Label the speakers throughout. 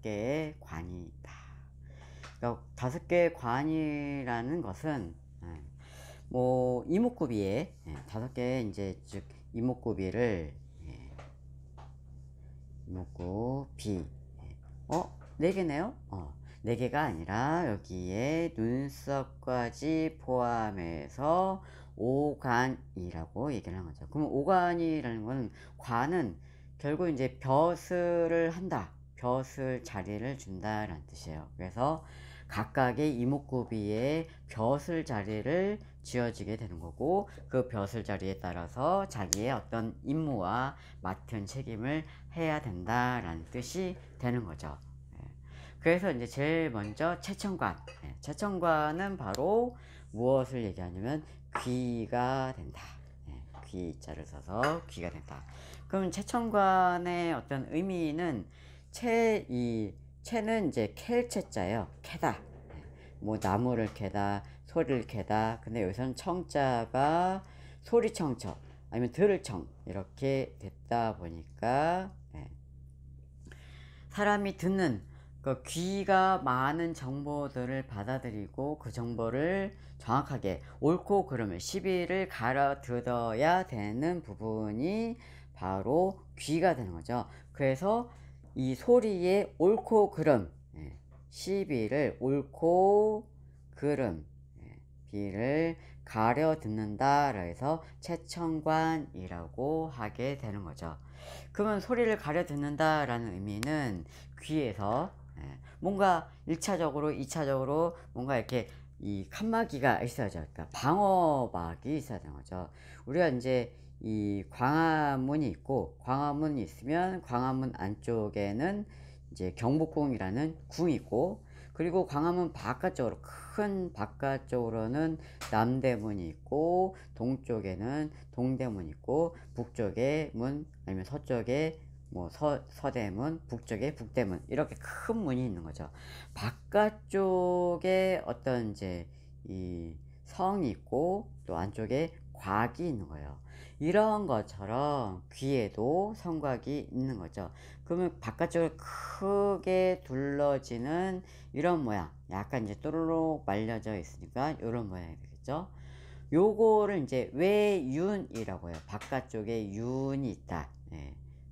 Speaker 1: 5개의 관이 있다. 그러니까 5개의 관이라는 것은 뭐 이목구비에 5개의 이제 즉 이목구비를 이목구비 4개네요. 4개가 아니라 여기에 눈썹까지 포함해서 5관이라고 얘기를 한 거죠. 그럼 5관이라는 거는 관은 결국 이제 벼슬을 한다. 벼슬 자리를 준다라는 뜻이에요. 그래서 각각의 이목구비에 벼슬 자리를 지어지게 되는 거고, 그 벼슬 자리에 따라서 자기의 어떤 임무와 맡은 책임을 해야 된다라는 뜻이 되는 거죠. 그래서 이제 제일 먼저 채청관. 채청관은 바로 무엇을 얘기하냐면 귀가 된다. 귀자를 써서 귀가 된다. 그럼 채청관의 어떤 의미는 채는 이제 캘 채자예요. 캐다. 뭐 나무를 캐다, 소리를 캐다. 근데 여기서는 청자가 소리청청 아니면 들을청 이렇게 됐다 보니까 사람이 듣는 그 귀가 많은 정보들을 받아들이고 그 정보를 정확하게 옳고 그름을 시비를 가려 들어야 되는 부분이 바로 귀가 되는 거죠. 그래서 이 소리의 옳고 그름, 시비를 옳고 그름, 비를 가려 듣는다 해서 채청관이라고 하게 되는 거죠. 그러면 소리를 가려 듣는다 라는 의미는 귀에서 뭔가 1차적으로 2차적으로 뭔가 이렇게 이 칸막이가 있어야죠. 그러니까 방어막이 있어야 되는 거죠. 우리가 이제 이 광화문이 있고, 광화문이 있으면 광화문 안쪽에는 이제 경복궁이라는 궁이 있고, 그리고 광화문 바깥쪽으로 큰 바깥쪽으로는 남대문이 있고, 동쪽에는 동대문이 있고, 북쪽에 문 아니면 서쪽에 뭐 서대문, 북쪽에 북대문 이렇게 큰 문이 있는 거죠. 바깥쪽에 어떤 이제 이 성이 있고 또 안쪽에 곽이 있는 거예요. 이런 것처럼 귀에도 성곽이 있는 거죠. 그러면 바깥쪽을 크게 둘러지는 이런 모양, 약간 이제 또르륵 말려져 있으니까 이런 모양이 되겠죠. 요거를 이제 외윤이라고 해요. 바깥쪽에 윤이 있다.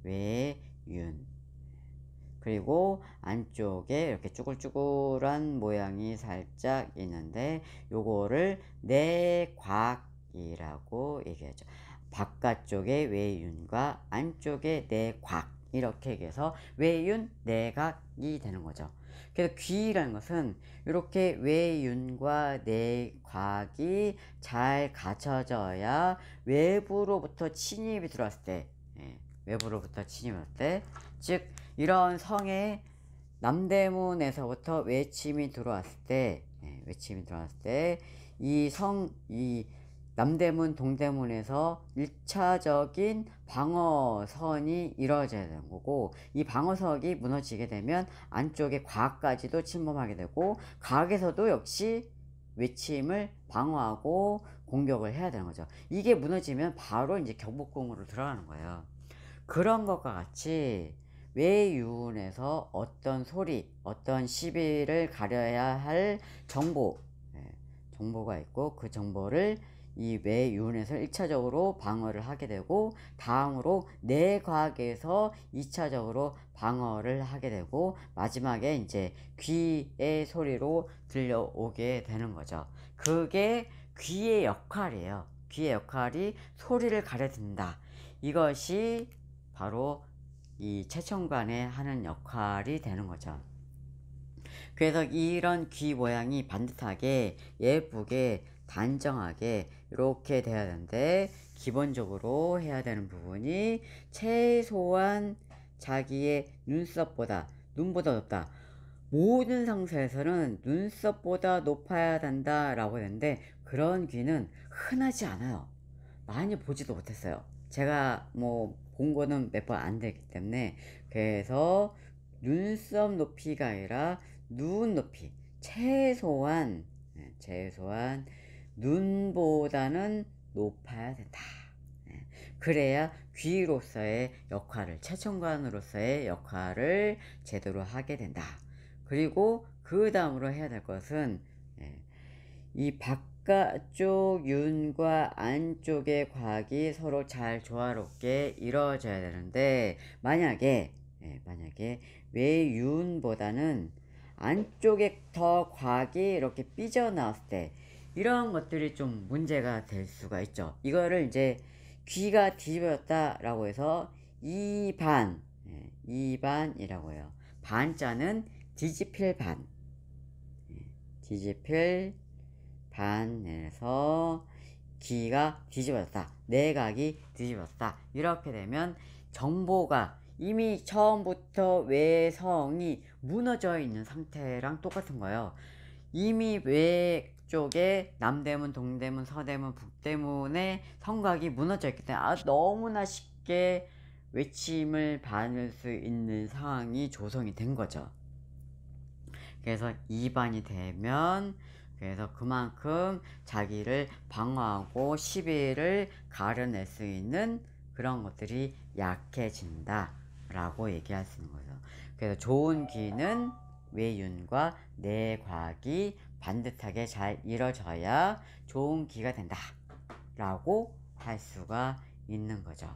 Speaker 1: 외윤. 그리고 안쪽에 이렇게 쭈글쭈글한 모양이 살짝 있는데 요거를 내곽이라고 얘기하죠. 바깥쪽에 외윤과 안쪽에 내곽 이렇게 얘기해서 외윤 내곽이 되는 거죠. 그래서 귀라는 것은 이렇게 외윤과 내곽이 잘 갖춰져야 외부로부터 침입이 들어왔을 때, 외부로부터 침입할 때, 즉 이런 성에 남대문에서부터 외침이 들어왔을 때, 이 남대문, 동대문에서 1차적인 방어선이 이루어져야 되는 거고, 이 방어석이 무너지게 되면 안쪽에 과학까지도 침범하게 되고, 과학에서도 역시 외침을 방어하고 공격을 해야 되는 거죠. 이게 무너지면 바로 이제 경복궁으로 들어가는 거예요. 그런 것과 같이 외유운에서 어떤 소리, 어떤 시비를 가려야 할 정보가 있고 그 정보를 이 외유운에서 1차적으로 방어를 하게 되고 다음으로 내과학에서 2차적으로 방어를 하게 되고 마지막에 이제 귀의 소리로 들려오게 되는 거죠. 그게 귀의 역할이에요. 귀의 역할이 소리를 가려 듣는다. 이것이 바로 이 채청관에 하는 역할이 되는 거죠. 그래서 이런 귀 모양이 반듯하게 예쁘게 단정하게 이렇게 돼야 되는데 기본적으로 해야 되는 부분이 최소한 자기의 눈보다 높다. 모든 상태에서는 눈썹보다 높아야 된다 라고 했는데 그런 귀는 흔하지 않아요. 많이 보지도 못했어요. 제가 뭐 본 거는 몇 번 안 되기 때문에. 그래서 눈썹 높이가 아니라 눈 높이, 최소한 눈보다는 높아야 된다. 그래야 귀로서의 역할을, 최첨관으로서의 역할을 제대로 하게 된다. 그리고 그 다음으로 해야 될 것은 이 바깥쪽 윤과 안쪽의 과학이 서로 잘 조화롭게 이루어져야 되는데, 만약에 외윤보다는 안쪽에 더 과학이 이렇게 삐져나왔을 때 이런 것들이 좀 문제가 될 수가 있죠. 이거를 이제 귀가 뒤집어졌다 라고 해서 이반이라고 해요. 반자는 뒤집힐 반, 뒤집힐 반에서 귀가 뒤집어졌다, 내각이 뒤집어졌다, 이렇게 되면 정보가 이미 처음부터 외성이 무너져 있는 상태랑 똑같은 거예요. 이미 외쪽에 남대문, 동대문, 서대문, 북대문의 성곽이 무너져 있기 때문에 너무나 쉽게 외침을 받을 수 있는 상황이 조성이 된 거죠. 그래서 2반이 되면, 그래서 그만큼 자기를 방어하고 시비를 가려낼 수 있는 그런 것들이 약해진다 라고 얘기할 수 있는 거죠. 그래서 좋은 귀는 외윤과 내곽이 반듯하게 잘 이루어져야 좋은 귀가 된다 라고 할 수가 있는 거죠.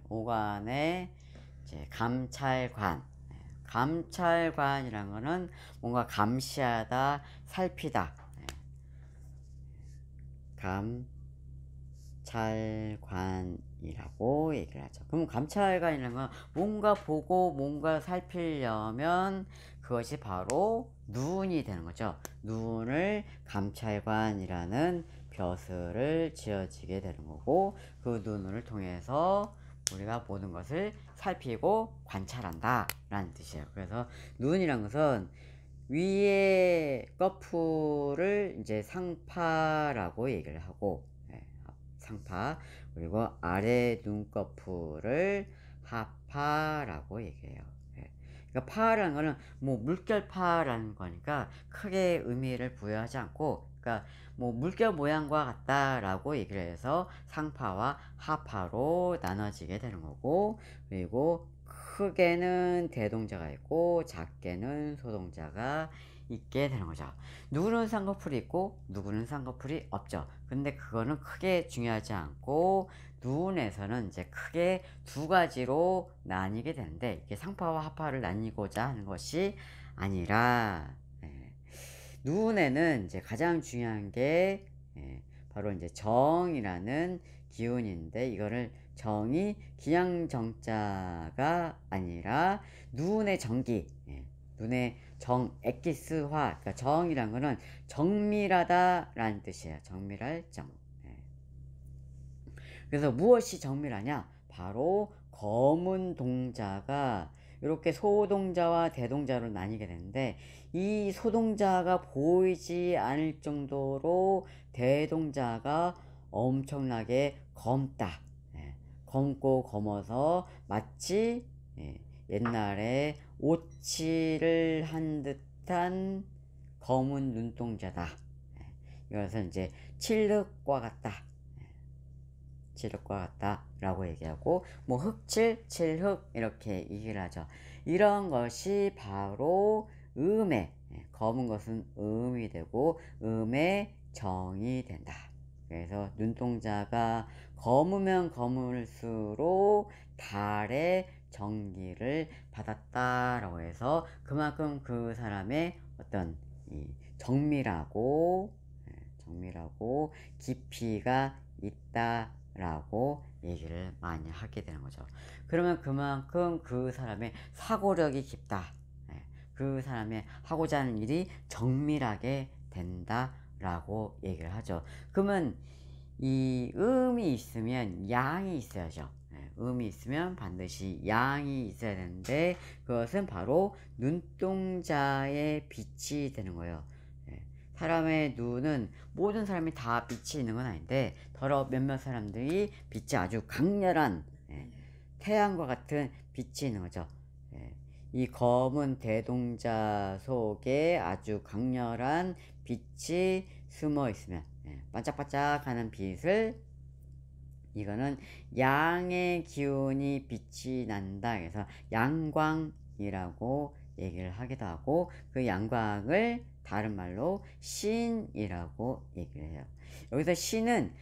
Speaker 1: 오관의 이제 감찰관. 감찰관이란 거는 뭔가 감시하다, 살피다. 감찰관이라고 얘기를 하죠. 그럼 감찰관이라는 건 뭔가 보고 뭔가 살피려면 그것이 바로 눈이 되는 거죠. 눈을 감찰관이라는 벼슬을 지어지게 되는 거고, 그 눈을 통해서 우리가 모든 것을 살피고 관찰한다 라는 뜻이에요. 그래서 눈이란 것은 위에 거풀을 이제 상파라고 얘기를 하고, 상파, 그리고 아래 눈꺼풀을 하파라고 얘기해요. 그러니까 파라는 거는 뭐 물결파라는 거니까 크게 의미를 부여하지 않고, 그러니까 뭐 물결 모양과 같다라고 얘기를 해서 상파와 하파로 나눠지게 되는 거고, 그리고 크게는 대동자가 있고 작게는 소동자가 있게 되는 거죠. 누구는 쌍꺼풀이 있고 누구는 쌍꺼풀이 없죠. 근데 그거는 크게 중요하지 않고, 눈에서는 이제 크게 두 가지로 나뉘게 되는데, 이게 상파와 하파를 나뉘고자 하는 것이 아니라, 눈에는 이제 가장 중요한 게 바로 이제 정이라는 기운인데, 이거를 정이 그냥 정자가 아니라 눈의 정기, 눈의 정, 엑기스화. 그러니까 정이란 거는 정밀하다 라는 뜻이에요. 정밀할 정. 그래서 무엇이 정밀하냐? 바로 검은 동자가 이렇게 소동자와 대동자로 나뉘게 되는데, 이 소동자가 보이지 않을 정도로 대동자가 엄청나게 검다. 검고 검어서 마치 옛날에 오칠을 한 듯한 검은 눈동자다. 이것은 이제 칠흑과 같다. 칠흑과 같다 라고 얘기하고, 뭐 흑칠, 칠흑 이렇게 얘기를 하죠. 이런 것이 바로 음의, 검은 것은 음이 되고 음의 정이 된다. 그래서 눈동자가 검으면 검을수록 달의 정기를 받았다라고 해서 그만큼 그 사람의 어떤 이 정밀하고 깊이가 있다라고 얘기를 많이 하게 되는 거죠. 그러면 그만큼 그 사람의 사고력이 깊다. 그 사람의 하고자 하는 일이 정밀하게 된다라고 얘기를 하죠. 그러면 이 음이 있으면 양이 있어야죠. 음이 있으면 반드시 양이 있어야 되는데, 그것은 바로 눈동자의 빛이 되는 거예요. 사람의 눈은 모든 사람이 다 빛이 있는 건 아닌데, 더러 몇몇 사람들이 빛이 아주 강렬한 태양과 같은 빛이 있는 거죠. 이 검은 대동자 속에 아주 강렬한 빛이 숨어 있으면, 반짝반짝하는 빛을 이거는 양의 기운이 빛이 난다. 그래서 양광이라고 얘기를 하기도 하고, 그 양광을 다른 말로 신이라고 얘기를 해요. 여기서 신은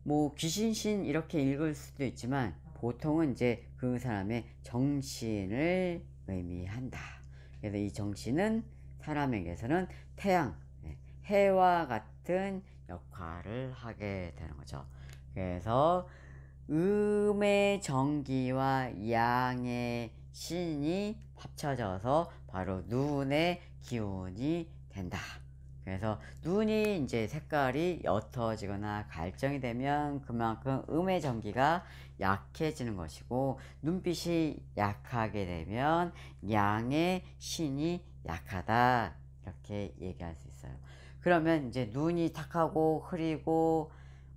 Speaker 1: 뭐 귀신신 이렇게 읽을 수도 있지만 보통은 이제 그 사람의 정신을 의미한다. 그래서 이 정신은 사람에게서는 태양, 해와 같은 역할을 하게 되는 거죠. 그래서 음의 정기와 양의 신이 합쳐져서 바로 눈의 기운이 된다. 그래서 눈이 이제 색깔이 옅어지거나 갈정이 되면 그만큼 음의 전기가 약해지는 것이고, 눈빛이 약하게 되면 양의 신이 약하다. 이렇게 얘기할 수 있어요. 그러면 이제 눈이 탁하고 흐리고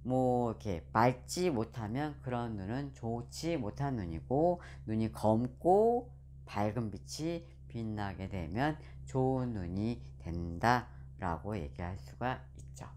Speaker 1: 뭐 이렇게 맑지 못하면 그런 눈은 좋지 못한 눈이고, 눈이 검고 밝은 빛이 빛나게 되면 좋은 눈이 된다 라고 얘기할 수가 있죠.